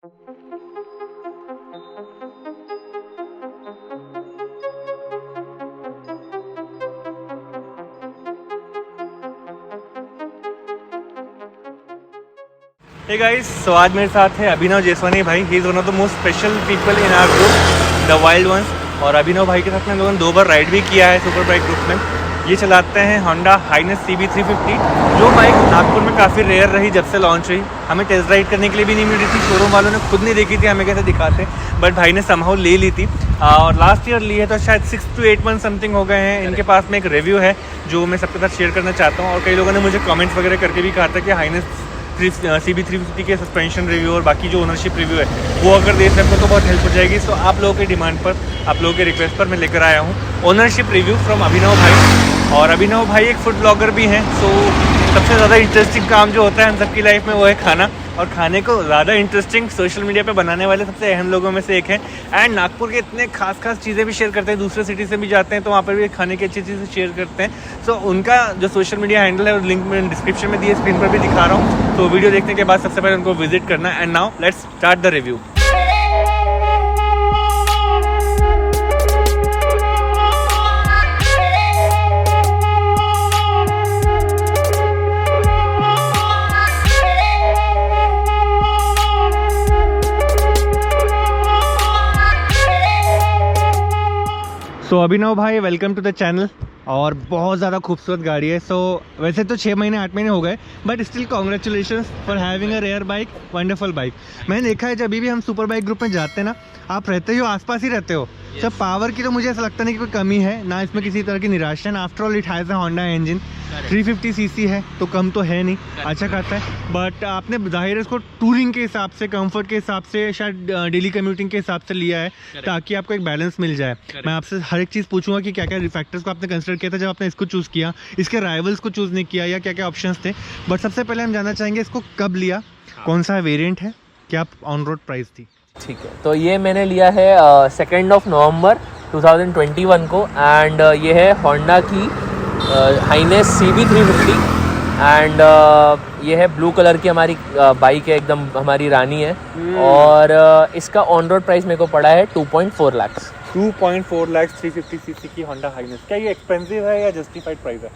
Hey guys, सो आज मेरे साथ है Abhinav Jeswani bhai. He is one of the most special people in our group, the wild ones. और अभिनव भाई के साथ में हम लोगों ने 2 बार राइड भी किया है सुपर बाइक ग्रुप में। ये चलाते हैं होंडा हाइनेस CB350, जो बाइक नागपुर में काफ़ी रेयर रही जब से लॉन्च हुई। हमें टेस्ट राइड करने के लिए भी नहीं मिली थी, शोरूम वालों ने खुद नहीं देखी थी हमें कैसे दिखाते, बट भाई ने समहाउ ले ली थी। और लास्ट ईयर ली है, तो शायद 6 to 8 मंथ समथिंग हो गए हैं। इनके पास में एक रिव्यू है जो मैं सबके साथ शेयर करना चाहता हूँ। और कई लोगों ने मुझे कमेंट्स वगैरह करके भी कहा था कि हाइनेस CB350 के सस्पेंशन रिव्यू और बाकी जो ओनरशिप रिव्यू है वो अगर दे सकते तो बहुत हेल्प हो जाएगी। सो आप लोगों के डिमांड पर, आप लोगों के रिक्वेस्ट पर मैं लेकर आया हूँ ओनरशिप रिव्यू फ्रॉम अभिनव भाई। और अभिनव भाई एक फूड ब्लॉगर भी हैं। सो सबसे ज़्यादा इंटरेस्टिंग काम जो होता है हम सबकी लाइफ में वो है खाना, और खाने को ज़्यादा इंटरेस्टिंग सोशल मीडिया पे बनाने वाले सबसे अहम लोगों में से एक है। एंड नागपुर के इतने खास चीज़ें भी शेयर करते हैं, दूसरे सिटी से भी जाते हैं तो वहाँ पर भी खाने की अच्छी चीज़ें शेयर करते हैं। सो उनका जो सोशल मीडिया हैंडल है, लिंक मैं डिस्क्रिप्शन में दिए, स्क्रीन पर भी दिखा रहा हूँ। तो वीडियो देखने के बाद सबसे पहले उनको विजिट करना। And now let's start the review. So Abhinav भाई, वेलकम टू द चैनल। और बहुत ज़्यादा खूबसूरत गाड़ी है। सो वैसे तो 6 महीने 8 महीने हो गए, but still congratulations for having a rare bike, wonderful bike. मैंने देखा है जब भी हम सुपर बाइक ग्रुप में जाते हैं ना, आप रहते हो आसपास ही रहते हो। सब पावर की तो मुझे ऐसा लगता नहीं कि कोई कमी है, ना इसमें किसी तरह की निराशा है। After all it has a Honda engine, 350 cc है तो कम तो है नहीं, अच्छा खाता है। बट आपने जाहिर है इसको टूरिंग के हिसाब से, कंफर्ट के हिसाब से, शायद डेली कम्यूटिंग के हिसाब से लिया है, ताकि आपको एक बैलेंस मिल जाए। मैं आपसे हर एक चीज़ पूछूंगा कि क्या क्या फैक्टर्स को आपने कंसिडर किया था जब आपने इसको चूज़ किया, इसके राइवल्स को चूज़ नहीं किया, या क्या क्या ऑप्शंस थे। बट सबसे पहले हम जानना चाहेंगे इसको कब लिया, कौन सा वेरिएंट है, क्या ऑन रोड प्राइस थी। ठीक है, तो ये मैंने लिया है 2 नवंबर 2021 को। एंड ये है होंडा की हाइनेस CB350। एंड ये है ब्लू कलर की हमारी बाइक है, एकदम हमारी रानी है। और इसका ऑन रोड प्राइस मेरे को पड़ा है 2.4 लाख। 2.4 लाख 350 cc की होंडा हाइनेस। क्या ये एक्सपेंसिव है या जस्टिफाइड प्राइस है?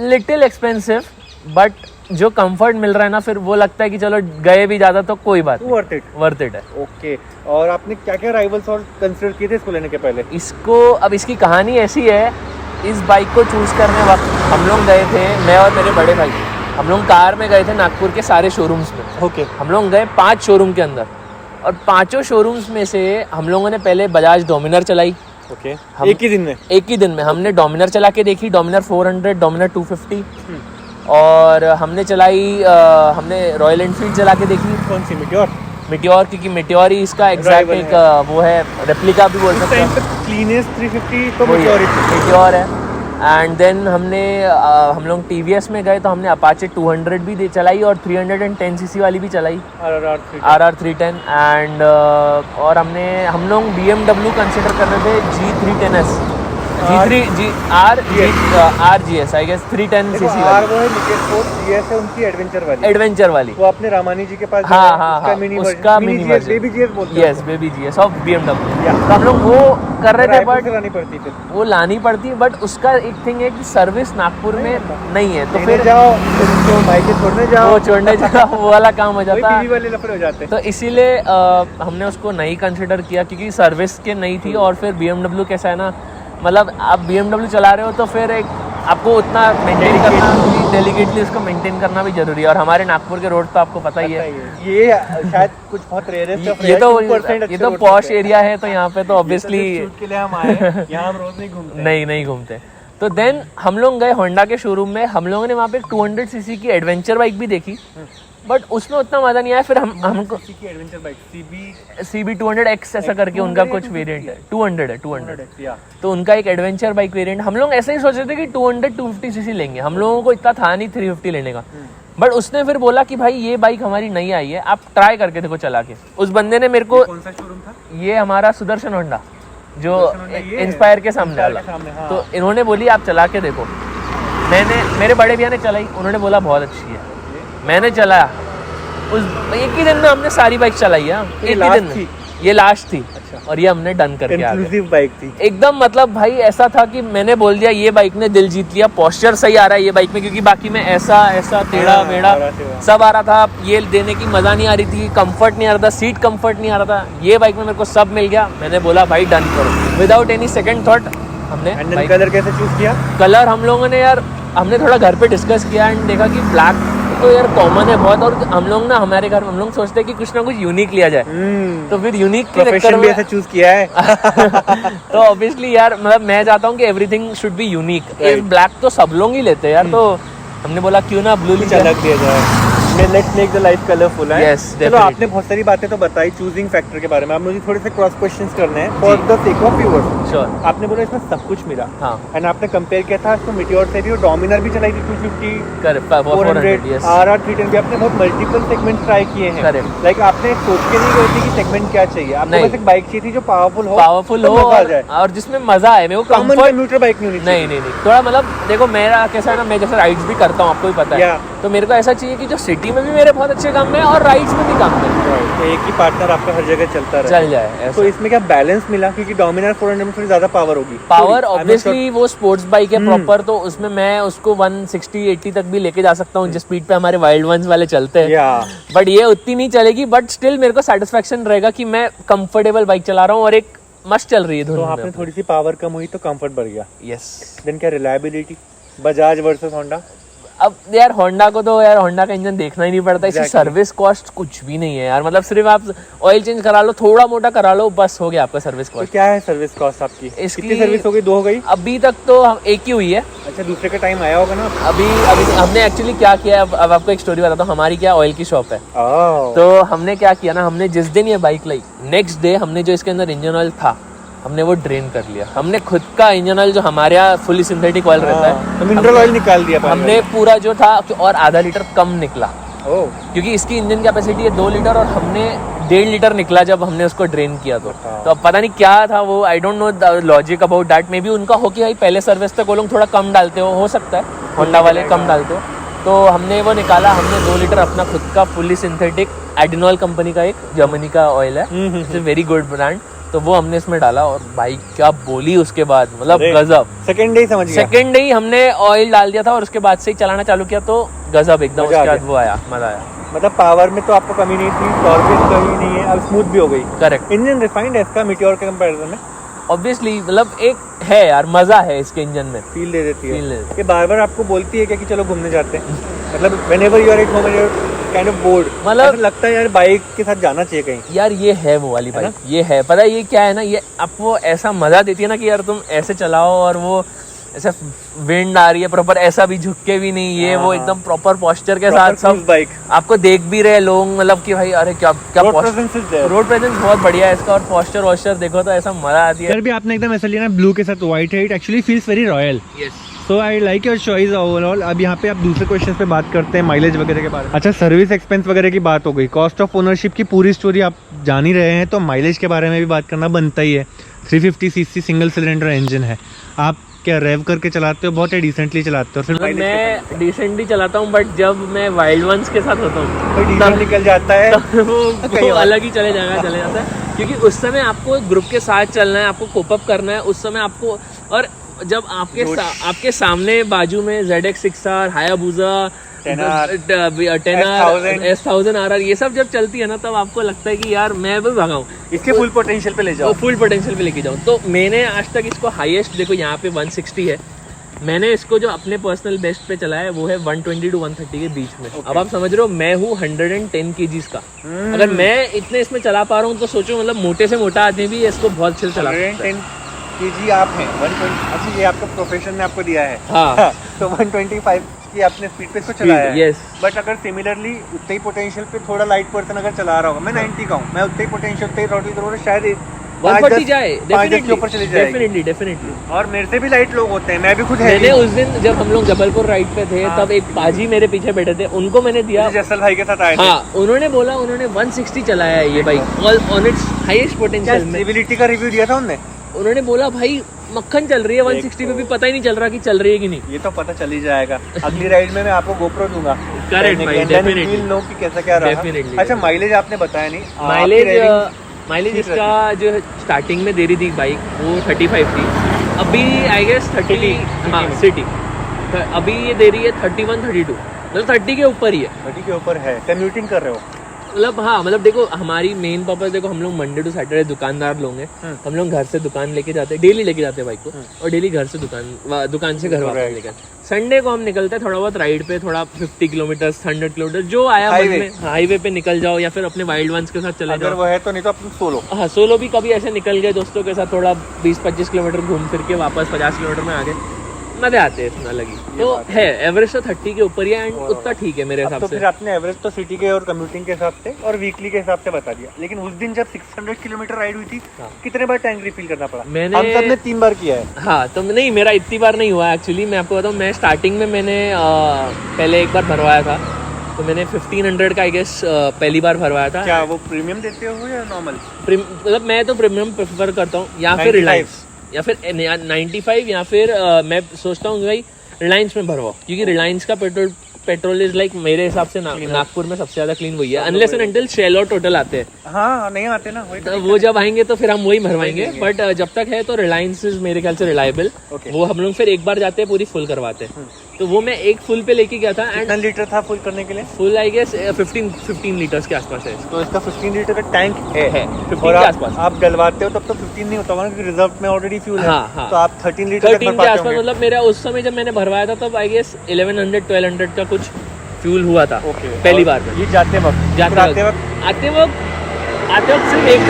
लिटिल एक्सपेंसिव, बट जो कंफर्ट मिल रहा है ना, फिर वो लगता है कि चलो गए भी ज़्यादा तो कोई बात नहीं, वर्थ इट है। ओके, और आपने क्या क्या राइवल्स और कंसिडर किए थे इसको लेने के पहले? इसको, अब इसकी कहानी ऐसी है, इस बाइक को चूज़ करने वक्त हम लोग गए थे, मैं और मेरे बड़े भाई, हम लोग कार में गए थे नागपुर के सारे शोरूम्स में। ओके, हम लोग गए 5 शोरूम के अंदर, और 5 शोरूम्स में से हम लोगों ने पहले बजाज डोमिनर चलाई। ओके, एक ही दिन में हमने डोमिनर चला के देखी, डोमिनर 400, डोमिनर 250। और हमने चलाई, हमने रॉयल एनफील्ड चला के देखी। कौन सी? मिट्योर, क्योंकि मिट्योर ही इसका एग्जैक्ट एक वो है, रेप्लिका भी बोल सकते हैं। क्लीनेस्ट 350 तो मिट्योर है। एंड देन हमने हम लोग TVS में गए तो हमने अपाचे 200 भी चलाई, और 310 cc वाली भी चलाई, RR 310। एंड और हम लोग BMW कंसिडर कर रहे थे G310S, RGS I guess 310 cc वाली। वो है निकेट फोर्स, GS है उनकी एडवेंचर वाली। वो अपने रामानी जी के पास उसका मिनी वर्जन, बेबी GS बोलते हैं। Yes, baby GS of BMW। तो हम लोग वो कर रहे थे, बट वो लानी पड़ती, बट उसका एक थिंग है कि सर्विस नागपुर में नहीं है, तो फिर जाओ तो बाइक छोड़ने जाओ, वो वाला काम हो जाता है, वाले लफड़े हो जाते। तो इसीलिए हमने उसको नहीं कंसिडर किया, क्योंकि सर्विस के नहीं थी। और फिर BMW कैसा है ना, मतलब आप BMW चला रहे हो तो फिर एक आपको उतना मेंटेन करना, डेलिकेटली उसको मेंटेन करना भी जरूरी है। और हमारे नागपुर के रोड तो आपको पता ही है, ये शायद कुछ बहुत रेयरेस्ट है। ये तो पॉश एरिया है, तो यहाँ पे तो ऑब्वियसली के लिए हम आए, यहाँ हम रोज नहीं घूमते। तो देन हम लोग गए होंडा के शोरूम में, हम लोगों ने वहाँ पे 200 cc की एडवेंचर बाइक भी देखी, बट उसमें उतना मजा नहीं आया। फिर हमको एडवेंचर बाइक CB 200X ऐसा करके उनका कुछ वेरिएंट है, 200 तो उनका एक एडवेंचर बाइक वेरिएंट। हम लोग ऐसे ही सोच रहे थे कि 200-250 cc लेंगे, हम लोगों को इतना था नहीं 350 लेने का। बट उसने फिर बोला कि भाई ये बाइक हमारी नई आई है, आप ट्राई करके देखो चला के। उस बंदे ने मेरे को, कौन सा शोरूम था? ये हमारा सुदर्शन होंडा जो इंस्पायर के सामने वाला, तो इन्होंने बोली आप चला के देखो। मेरे बड़े भैया ने चलाई, उन्होंने बोला बहुत अच्छी है। मैंने चलाया, उस एक ही दिन में हमने सारी बाइक चलाई है, एक ही दिन में। ये लास्ट थी। अच्छा। और ये हमने डन करके आ गए। इंक्लूसिव बाइक थी एकदम, मतलब भाई ऐसा था कि मैंने बोल दिया ये बाइक ने दिल जीत लिया, पोस्चर सही आ रहा है ये बाइक में, क्योंकि बाकी में ऐसा टेढ़ा मेढ़ा सब आ रहा था, ये देने की मजा नहीं आ रही थी, कंफर्ट नहीं आ रहा था, सीट कंफर्ट नहीं आ रहा था। ये बाइक में मेरे को सब मिल गया, मैंने बोला भाई डन करो विदाउट एनी सेकंड थॉट हमने। कलर कैसे चूज किया? कलर हम लोगों ने यार, हमने थोड़ा घर पे डिस्कस किया एंड देखा कि ब्लैक तो यार कॉमन है बहुत, और हम लोग ना हमारे घर में हम लोग सोचते हैं कि कुछ ना कुछ यूनिक लिया जाए, तो फिर यूनिक के चक्कर में ऐसा चूज किया है। तो ऑब्वियसली यार, मतलब मैं चाहता हूँ कि everything should be unique. Black तो सब लोग ही लेते हैं यार, तो हमने बोला क्यों ना ब्लू अलग दिया जाए। Let's make the life colourful है। Yes, चलो आपने बहुत सारी बातें तो बताई चूजिंग फैक्टर के बारे में, अब मुझे थोड़े से क्रॉस क्वेश्चंस करने हैं for the sake of viewers. Sure. आपने बोला इसमें सब कुछ मिला, हाँ, एंड आपने कंपेयर किया था इसको मीटियोर से भी, और डोमिनर भी चलाई थी 250, करेक्ट, 400, yes, RR 310 भी। आपने बहुत मल्टीपल सेगमेंट ट्राई किए हैं। करेक्ट। लाइक आपने सोच के नहीं गए थे कि सेगमेंट क्या चाहिए, आपको बस एक बाइक चाहिए थी जो पावरफुल हो तो मजा आ जाए, और जिसमें मजा आए। मेरे को कंफर्ट न्यूट्रल बाइक नहीं होनी चाहिए। नहीं, थोड़ा मतलब देखो मेरा कैसा है ना, मैं जैसे राइड्स भी करता हूँ, आपको भी पता है, तो मेरे को ऐसा चाहिए कि जो सिटी में भी मेरे बहुत अच्छे काम में और राइड्स में भी काम में, तो एक ही पार्टनर आपका हर जगह चलता रहे, चल जाए। तो इसमें क्या बैलेंस मिला? क्योंकि डोमिनर 400 में थोड़ी ज्यादा पावर होगी, पावर ऑब्वियसली वो स्पोर्ट्स बाइक है प्रॉपर, तो उसमें मैं उसको 160-80 तक भी लेके जा सकता हूँ जिस स्पीड पे हमारे वाइल्ड वंस वाले चलते हैं, बट ये उतनी नहीं चलेगी, बट स्टिल मेरे को सेटिस्फेक्शन रहेगा कि मैं कंफर्टेबल बाइक चला रहा हूँ और एक मस्त चल रही है धुन तो में। आपने थोड़ी सी पावर कम हुई तो कंफर्ट बढ़ गया। यस। देन क्या रिलायबिलिटी, बजाज वर्सेस होंडा? अब यार होंडा को तो यार होंडा का इंजन देखना ही नहीं पड़ता, इसकी सर्विस कॉस्ट कुछ भी नहीं है यार, मतलब सिर्फ आप ऑयल चेंज करा लो, थोड़ा मोटा करा लो, बस हो गया आपका सर्विस कॉस्ट। तो क्या है सर्विस कॉस्ट आपकी? इसकी कितनी सर्विस हो गई? 2 हो गई अभी तक तो हम एक ही हुई है। अच्छा, दूसरे का टाइम आया होगा ना? अभी हमने एक्चुअली क्या किया, अब आपको एक स्टोरी बताता हूँ। हमारी क्या ऑयल की शॉप है, तो हमने क्या किया ना, हमने जिस दिन ये बाइक लाई नेक्स्ट डे हमने जो इसके अंदर इंजन ऑयल था हमने वो ड्रेन कर लिया। हमने खुद का इंजन ऑयल, जो हमारे यहाँ फुली सिंथेटिक ऑयल रहता है, तो मिनरल ऑयल निकाल दिया हमने पूरा जो था, और आधा लीटर कम निकला, क्योंकि इसकी इंजन कैपेसिटी है 2 लीटर और हमने 1.5 लीटर निकला जब हमने उसको ड्रेन किया। तो अब पता नहीं क्या था वो, I don't know the logic about that. May be उनका हो कि भाई पहले सर्विस तक वो लोग थोड़ा कम डालते हो सकता है, होंडा वाले कम डालते हो, तो हमने वो निकाला। हमने 2 लीटर अपना खुद का फुली सिंथेटिक एडिनॉल कंपनी का, एक जर्मनी का ऑयल है, it's a very good brand, तो वो हमने इसमें डाला और भाई क्या बोली उसके बाद, मतलब गजब। सेकंड डे समझ गया, सेकंड डे ही हमने ऑयल डाल दिया था और उसके बाद से ही चलाना चालू किया, तो गजब एकदम। उसके बाद वो आया, मजा आया। मतलब पावर में तो आपको कमी नहीं थी, टॉर्क भी कमी नहीं है, अब स्मूथ भी हो गई। करेक्ट। इंजन रिफाइंड है इसका मीटियोर के कंपैरिजन में, ऑब्वियसली, मतलब एक है यार, मजा है इसके इंजन में, फील दे देती है। Feel कि बार-बार आपको बोलती है क्या कि चलो घूमने जाते हैं, मतलब whenever you are at home and you are kind of bored, मतलब लगता है यार बाइक के साथ जाना चाहिए कहीं। यार ये है वो वाली बाइक, ये है, पता है ये क्या है ना, ये आपको ऐसा मजा देती है ना कि यार तुम ऐसे चलाओ और वो ऐसा विंड आ रही है प्रॉपर, ऐसा भी झुक के भी नहीं, ये वो एकदम प्रॉपर पोस्चर के साथ सब बाइक आपको देख भी रहे लोग, मतलब कि भाई अरे क्या रोड प्रेजेंस बहुत बढ़िया है इसका, और पोस्चर वॉस्चर देखो तो ऐसा मजा आती है। यार भी आपने एकदम ऐसा लिया ना ब्लू के साथ व्हाइट है, it actually feels very royal. Yes, so I like your choice overall. अब यहाँ पे आप दूसरे क्वेश्चन पे बात करते हैं, माइलेज वगैरह के बारे में। अच्छा, सर्विस एक्सपेंस वगैरह की बात हो गई, कॉस्ट ऑफ ओनरशिप की पूरी स्टोरी आप जान ही रहे हैं, तो माइलेज के बारे में भी बात करना बनता ही है। 350 सीसी सिंगल सिलेंडर इंजन है, आप क्या रेव करके चलाते हो बहुत, या डिसेंटली चलाते हो? फिर मैं डिसेंटली चलाता हूँ, बट जब मैं वाइल्ड वंस के साथ होता हूँ तो डीजल निकल जाता है, वो अलग ही चले जाता है, क्योंकि उस समय आपको ग्रुप के साथ चलना है, आपको कोप अप करना है उस समय आपको, और जब आपके सामने बाजू में ZX6R, हायाबुसा, 10R, RR ये सब जब चलती है ना, तब आपको लगता है कि यार मैं भी भगाऊं, इसके फुल पोटेंशियल पे ले जाओ, फुल पोटेंशियल पे लेके जाऊं। तो मैंने आज तक इसको हाईएस्ट, देखो यहाँ पे 160 है, मैंने इसको जो अपने पर्सनल बेस्ट पे चलाया है वो है 120 to 130 के बीच में। अब आप समझ रहे हो, मैं हूँ 110 kgs का, अगर मैं इतने इसमें चला पा रहा हूँ तो सोचो, मतलब मोटे से मोटा आदमी भी इसको बहुत अच्छे से चला सकता है। 110 kg आप हैं, 120, अच्छा ये आपका प्रोफेशन ने आपको दिया है, हाँ तो 125 की आपने स्पीड पे इसको चलाया है। यस, बट अगर सिमिलरली उतने ही पोटेंशियल पे थोड़ा लाइट पर्सन अगर चला रहा होगा, मैं 90 का हूँ, मैं उतने ही पोटेंशियल उतने ही थ्रॉटल करूँगा, शायद 140 जाए, डेफिनेटली। और मेरे से भी लाइट लोग होते हैं, मैं भी खुद मैंने उस दिन जब हम लोग जबलपुर राइड पे थे, तब एक पाजी मेरे पीछे बैठे थे, उनको मैंने दिया, जैसल भाई के साथ आए थे, हाँ, उन्होंने बोला उन्होंने 160 चलाया है ये bike on it's highest potential में। स्टेबिलिटी का रिव्यू दिया था उन्होंने बोला भाई मक्खन चल रही है 160 पे भी, पता ही नहीं चल रहा कि चल रही है कि नहीं। ये तो पता चल ही जाएगा। अगली राइड में मैं आपको गोप्रो दूंगा, करेक्ट भाई, डेफिनेटली लो कि कैसा क्या रहा। Definitely. अच्छा माइलेज आपने बताया नहीं, माइलेज इसका जो स्टार्टिंग में दे रही थी बाइक वो 35 थी, अभी आई गेस 30, हाँ सिटी, अभी ये दे रही है 31 32, मतलब 30 के ऊपर ही है। 30 के ऊपर है। कम्यूटिंग कर रहे हो? मतलब हाँ, मतलब देखो हमारी मेन पर्पस, देखो हम लोग मंडे टू सैटरडे दुकानदार लोग हैं, हम लोग घर से दुकान लेके जाते हैं, डेली लेके जाते हैं बाइक को, और डेली घर से दुकान से घर वापस लेकर। संडे को हम निकलते हैं थोड़ा बहुत राइड पे, थोड़ा 50 किलोमीटर 100 किलोमीटर जो आया मन में, हाईवे पे निकल जाओ, या फिर अपने वाइल्ड वंस के साथ चले जाओ, वो है तो, नहीं तो अपन सोलो। हाँ सोलो भी कभी ऐसे निकल गए दोस्तों के साथ, थोड़ा 20-25 किलोमीटर घूम फिर के वापस 50 किलोमीटर में आ गए, मजे आते हैं इसमें लगी। तो है एवरेज तो 30 के ऊपर ही है, एंड उतना ठीक है मेरे हिसाब तो से। फिर आपने एवरेज तो सिटी के और कम्यूटिंग के हिसाब से और वीकली के हिसाब से बता दिया, लेकिन उस दिन जब 600 किलोमीटर राइड हुई थी, कितने बार टैंक रिफिल करना पड़ा? हम सब ने 3 बार किया है। हाँ तो नहीं, मेरा इतनी बार नहीं हुआ एक्चुअली। मैं आपको बताऊँ, मैं स्टार्टिंग में मैंने पहले एक बार भरवाया था, तो मैंने 1500 का आई गेस पहली बार भरवाया था। क्या वो प्रीमियम देते हो या नॉर्मल? मतलब मैं तो प्रीमियम प्रेफर करता हूँ, या फिर रिलायंस, या फिर 95, या फिर मैं सोचता हूँ भाई रिलायंस में भरवाओ, क्योंकि रिलायंस का पेट्रोल इज लाइक मेरे हिसाब से नागपुर में सबसे ज्यादा क्लीन वही है, अनलेस एंड अनटिल शेल और टोटल आते हैं। हाँ नहीं आते ना, तो वो जब आएंगे तो फिर हम वही भरवाएंगे, बट जब तक है तो रिलायंस इज मेरे ख्याल से रिलायबल। वो हम लोग फिर एक बार जाते हैं पूरी फुल करवाते हैं, तो वो मैं एक फुल पे लेके गया था। एंड कितना लीटर था फुल करने के लिए? फुल आई गेस 15 लीटर्स के आसपास है। तो इसका 15 लीटर का टैंक है 15 और के आसपास। आप डलवाते हो तब तो 15 नहीं होता होगा, क्योंकि रिजर्व में ऑलरेडी फ्यूल है। हाँ। तो आप 13 लीटर के आसपास, मतलब मेरा उस समय जब मैंने भरवाया था तब आई गेस 1100-1200 का कुछ फ्यूल हुआ था पहली बार में। ये जाते वक्त आते वक्त सिर्फ एक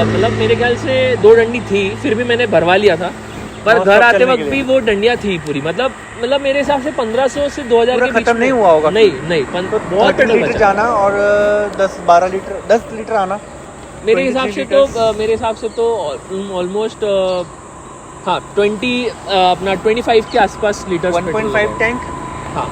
मतलब मेरे ख्याल से 2 डंडी थी, फिर भी मैंने भरवा लिया था, पर घर आते वक्त भी वो डंडियां थी पूरी, मतलब मेरे हिसाब से 1500 से 2000 के बीच खत्म नहीं हुआ होगा। नहीं तो बहुत लीटर जाना और 10-12 लीटर 10 लीटर आना मेरे हिसाब से तो ऑलमोस्ट हाँ 25 के आसपास लीटर। 1.5 टैंक। हाँ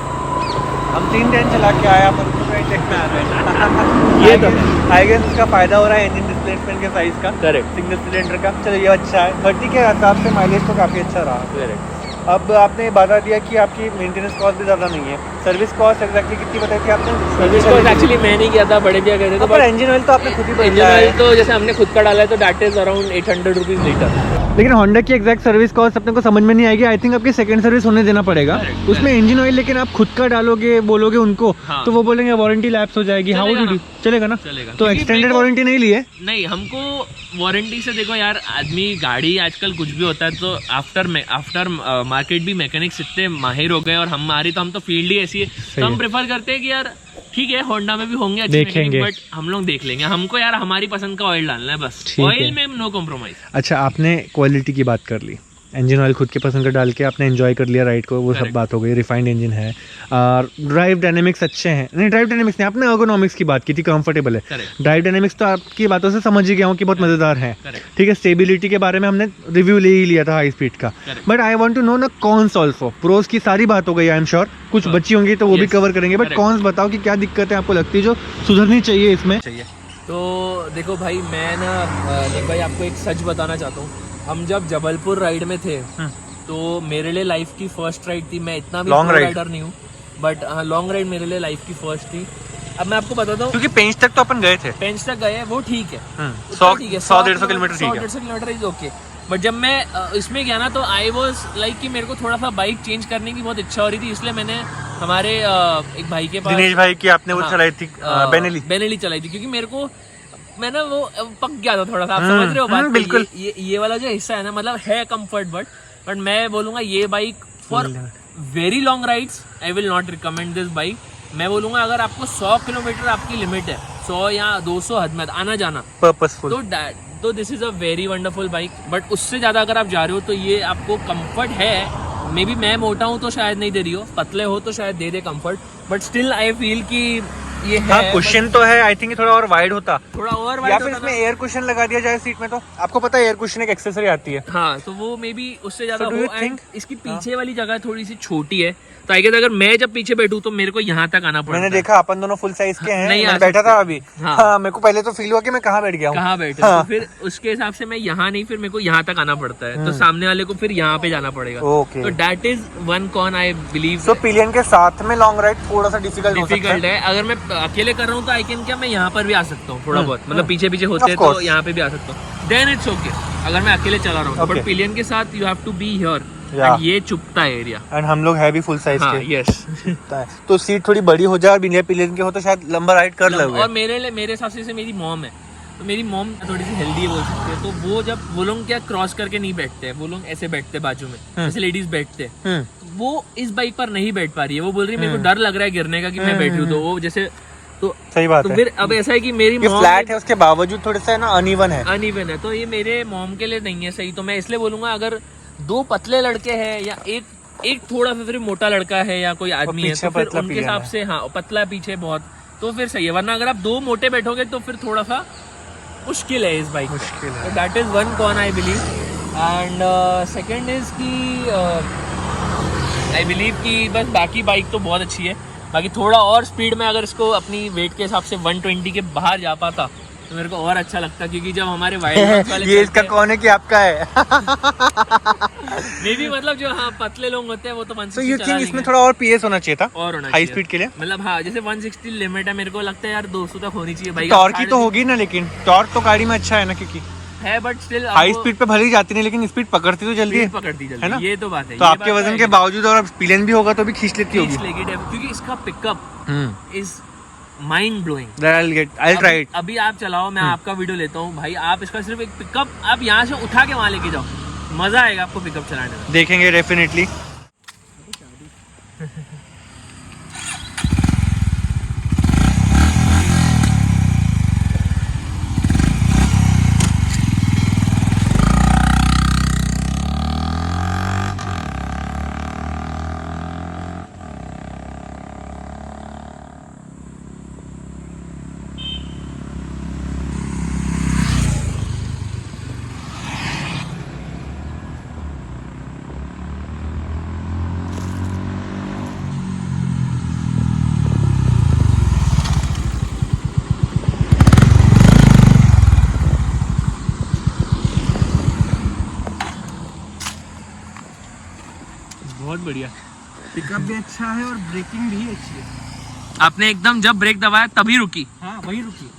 हम 3 टैंक चला के आया, पर टैंक में आ रहे ये तो आई गेस उसका फायदा हो रहा है इंजन डिस्प्लेसमेंट के साइज का। करेक्ट। सिंगल सिलेंडर का। चलो ये अच्छा है, 30 के हिसाब से माइलेज तो काफ़ी अच्छा रहा। करेक्ट। अब आपने बता दिया कि आपकी मेंटेनेंस कॉस्ट भी ज़्यादा नहीं है। सर्विस कॉस्ट एग्जैक्टली कितनी बताई थी आपने? सर्विस कॉस्ट एक्चुअली मैं नहीं किया था, बड़े भैया कहते थे, पर इंजन ऑयल तो आपने खुद ही इंजन ऑयल तो जैसे हमने खुद का डाला है तो that is around 800 rupees litre. लेकिन होंडा की एग्जैक्ट सर्विस कॉस्ट अपने को समझ में नहीं आएगी। आई थिंक आपकी सेकंड सर्विस होने देना पड़ेगा उसमें इंजन ऑयल, लेकिन आप खुद का डालोगे बोलोगे उनको तो वो बोलेंगे वारंटी लैप्स हो जाएगी। हाउ वुड यू चलेगा ना? तो एक्सटेंडेड वारंटी नहीं ली है? नहीं, हमको वारंटी से देखो यार, आदमी गाड़ी आजकल कुछ भी होता है तो आफ्टर मार्केट भी मैकेनिक्स इतने माहिर हो गए, और हमारी तो हम तो फील्ड ही ऐसी है, तो हम प्रेफर करते हैं कि यार ठीक है होंडा में भी होंगे अच्छे मैकेनिक, बट हम लोग देख लेंगे। हमको यार हमारी पसंद का ऑयल डालना है बस, ऑयल में नो कॉम्प्रोमाइज। अच्छा, आपने क्वालिटी की बात कर ली, इंजन ऑयल खुद के पसंद का डाल के आपने एंजॉय कर लिया राइड को, वो सब बात हो गई। रिफाइंड इंजन है, ड्राइव डायनेमिक्स अच्छे हैं। नहीं, ड्राइव डायनेमिक्स नहीं, आपने एर्गोनॉमिक्स की बात की थी, कंफर्टेबल है। ड्राइव डायनेमिक्स तो आपकी बातों से समझ ही गया हूँ कि बहुत मज़ेदार है। ठीक है, स्टेबिलिटी के बारे में हमने रिव्यू ले ही लिया था हाई स्पीड का, but I want to know ना कॉन्स ऑल्सो। प्रोज की सारी बात हो गई, आई एम श्योर कुछ बची होंगी तो वो भी कवर करेंगे, बट कॉन्स बताओ कि क्या दिक्कतें आपको लगती है जो सुधरनी चाहिए इसमें। तो देखो भाई, मैं ना भाई आपको एक सच बताना चाहता हूँ। हम जब जबलपुर राइड में थे तो मेरे लिए लाइफ की फर्स्ट राइड थी। मैं इतना भी राइडर नहीं हूँ, बट हाँ लॉन्ग राइड मेरे लिए लाइफ की फर्स्ट थी। अब मैं आपको बताता हूँ, क्योंकि पेंच तक तो अपन गए थे, पेंच तक गए वो ठीक है, 100-150 किलोमीटर ठीक है, 100-150 किलोमीटर इज ओके। बट जब मैं इसमें गया ना तो आई वॉज लाइक कि मेरे को थोड़ा सा बाइक चेंज करने की बहुत इच्छा हो रही थी, इसलिए मैंने हमारे एक भाई के पास, दिनेश भाई की आपने वो चलाई थी, बेनेली चलाई थी, क्योंकि मेरे को मैं ना वो पक गया था थोड़ा सा, आप समझ रहे हो बात? बिल्कुल। ये वाला जो हिस्सा है ना, मतलब है कंफर्ट, बट मैं बोलूंगा ये bike for very long rides I will not recommend this bike. मैं बोलूंगा अगर आपको 100 किलोमीटर आपकी लिमिट है, 100 या 200 हद में आना जाना पर्पसफुल, तो this is a very wonderful bike. But उससे ज्यादा अगर आप जा रहे हो तो ये आपको कंफर्ट है। मे बी मैं मोटा हूँ तो शायद नहीं दे रही हो, पतले हो तो शायद दे दे comfort, but still I feel कि ये है। हाँ कुशन तो है, आई थिंक थोड़ा और वाइड होता, थोड़ा और या वाइड फिर होता इसमें ना। एयर कुशन लगा दिया जाए सीट में। तो आपको पता है एयर कुशन एक एक्सेसरी आती है। हाँ तो वो मे बी उससे ज्यादा So do हो। you एंड think- इसकी पीछे वाली जगह थोड़ी सी छोटी है, तो आई गेस अगर मैं जब पीछे बैठूं तो मेरे को यहाँ तक आना पड़ता मैंने है। देखा अपन दोनों फुल साइज के हैं, नहीं आ मैं बैठा सकते। था अभी। हाँ। हाँ मेरे को पहले तो फील हुआ कि मैं कहाँ बैठ गया हूँ। कहाँ बैठे हाँ। तो फिर उसके हिसाब से मैं यहाँ नहीं, फिर मेरे को यहाँ तक आना पड़ता है, तो सामने वाले को फिर यहाँ पे जाना पड़ेगा। ओके। तो that is one con I believe. So pillion के साथ में लॉन्ग राइड थोड़ा सा डिफिकल्ट हो सकता डिफिकल्ट है। है। अगर मैं अकेले कर रहा हूँ तो आई कैन क्या मैं यहाँ पर भी आ सकता हूँ थोड़ा बहुत, मतलब पीछे पीछे होते Of हैं तो course. यहाँ पे भी आ सकता हूँ, देन इट्स ओके अगर मैं अकेले चला रहा हूँ। Okay. बट पिलियन के साथ you have to be here, Yeah. ये चुपता है एरिया। एंड हम लोग है भी फुल साइज हाँ के। यस। तो सीट थोड़ी बड़ी हो जाए और बिना पिलियन के हो तो शायद लंबा राइड कर लोगे। और मेरे हिसाब से जैसे मेरी मॉम है, तो मेरी मॉम थोड़ी सी हेल्दी है बोल सकते हैं, तो वो जब वो लोग क्या क्रॉस करके नहीं बैठते हैं, वो लोग ऐसे बैठते हैं बाजू में जैसे लेडीज बैठते हैं। वो इस बाइक पर नहीं बैठ पा रही है, वो बोल रही है मेरे को डर लग रहा है गिरने का कि मैं बैठ रही हूँ, तो वो जैसे तो सही बात तो है। फिर अब ऐसा है कि मेरी ये मॉम फ्लैट है उसके बावजूद थोड़ा सा ना अनइवन है। अनइवन है, तो ये मेरे मॉम के लिए नहीं है सही। तो मैं इसलिए बोलूंगा अगर दो पतले लड़के हैं या एक थोड़ा सा फिर मोटा लड़का है या कोई आदमी है, पीछे तो फिर पतला उनके पिलियन हिसाब है। से हाँ पतला है पीछे बहुत, तो फिर सही है। वरना अगर आप दो मोटे बैठोगे तो फिर थोड़ा सा मुश्किल है इस बाइक में। मुश्किल है। तो that is one con I believe. And second is की आई बिलीव कि बस बाकी बाइक तो बहुत अच्छी है, बाकी थोड़ा और स्पीड में अगर इसको अपनी वेट के हिसाब से 120 के बाहर जा पाता तो मेरे को और अच्छा लगता, क्योंकि जब हमारे वाइल्ड वाले ये इसका कौन है कि आपका है? मे भी मतलब जो हाँ पतले लोग होते हैं वो तो 160 तो यू चला थिंक लेंगे। इसमें थोड़ा और पीएस होना चाहिए था और होना हाई चाहिए। स्पीड के लिए? मतलब हाँ जैसे 160 लिमिट है, मेरे को लगता है यार 200 तक होनी चाहिए भाई। टॉर्क की तो होगी ना, लेकिन टॉर्क तो गाड़ी में अच्छा है ना, क्योंकि है बट स्टिल हाई स्पीड पे भले ही जाती नहीं, लेकिन स्पीड पकड़ती तो जल्दी है। पकड़ती है ना? जल्दी, ये तो बात है। तो आपके वजन के बावजूद और पिलियन भी होगा तो भी खींच लेती होगी। क्योंकि इसका pickup is mind blowing. I'll try it. अभी आप चलाओ, मैं आपका वीडियो लेता हूँ भाई, आप इसका सिर्फ एक पिकअप आप यहाँ से उठा के वहां लेके जाओ, मजा आएगा आपको पिकअप चलाने में। देखेंगे डेफिनेटली। बहुत बढ़िया। पिकअप भी अच्छा है और ब्रेकिंग भी अच्छी है। आपने एकदम जब ब्रेक दबाया तभी रुकी। हाँ वही रुकी,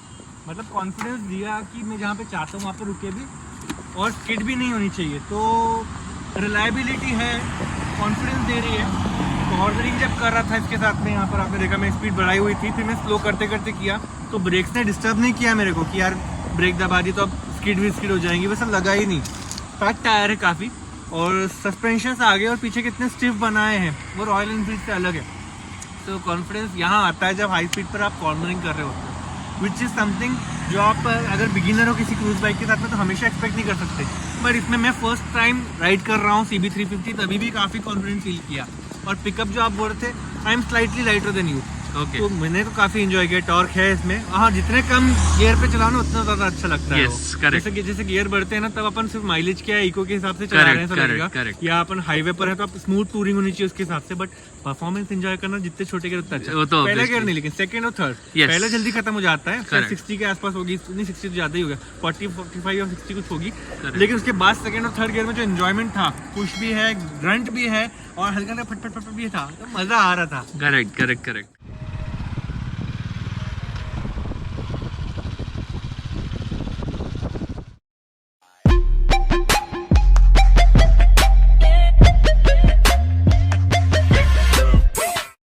मतलब कॉन्फिडेंस दिया कि मैं जहाँ पे चाहता हूँ वहाँ पे रुके भी, और स्किड भी नहीं होनी चाहिए। तो रिलायबिलिटी है, कॉन्फिडेंस दे रही है। कॉर्नरिंग जब कर रहा था इसके साथ में, यहाँ पर आपने देखा मैं स्पीड बढ़ाई हुई थी, फिर मैं स्लो करते करते किया तो ब्रेक्स ने डिस्टर्ब नहीं किया मेरे को कि यार ब्रेक दबा दी तो अब स्किड हो जाएंगी, वैसा लगा ही नहीं। फैट टायर है काफ़ी, और सस्पेंशन आगे और पीछे कितने स्टिफ बनाए हैं वो रॉयल एनफील्ड से अलग है। तो कॉन्फिडेंस यहाँ आता है जब हाई स्पीड पर आप कॉर्नरिंग कर रहे होते हैं, विच इज़ समथिंग जो आप अगर बिगिनर हो किसी क्रूज बाइक के साथ में तो हमेशा एक्सपेक्ट नहीं कर सकते। बट इसमें मैं फर्स्ट टाइम राइड कर रहा हूँ CB350, तभी भी काफ़ी कॉन्फिडेंस फील किया। और पिकअप जो आप बोल रहे थे, I am slightly lighter than you. Okay तो मैंने तो काफ़ी इंजॉय किया। टॉर्क है इसमें, हाँ जितने कम गियर पे चलाओ ना उतना ज़्यादा अच्छा लगता है। Yes, वो। correct. जैसे गियर बढ़ते हैं ना तब अपन सिर्फ माइलेज क्या इको के हिसाब से चला रहे हैं, ऐसा लगेगा। correct. या अपन हाईवे पर है तो आप स्मूथ टूरिंग होनी चाहिए उसके हिसाब से, बट परफॉर्मेंस एंजॉय करना जितने छोटे गियर उतना वो अच्छा। तो पहला obviously. गियर नहीं, लेकिन सेकंड और थर्ड Yes. पहला जल्दी खत्म हो जाता है, Correct. 60 के आसपास होगी, नहीं 60 तो ज़्यादा ही होगा, 40, 45 और 60 कुछ होगी। Correct. लेकिन उसके बाद सेकंड और थर्ड गियर में जो एंजॉयमेंट था, पुश भी है, ग्रंट भी है और हल्का फट भी था, तो मज़ा आ रहा था। Correct correct correct.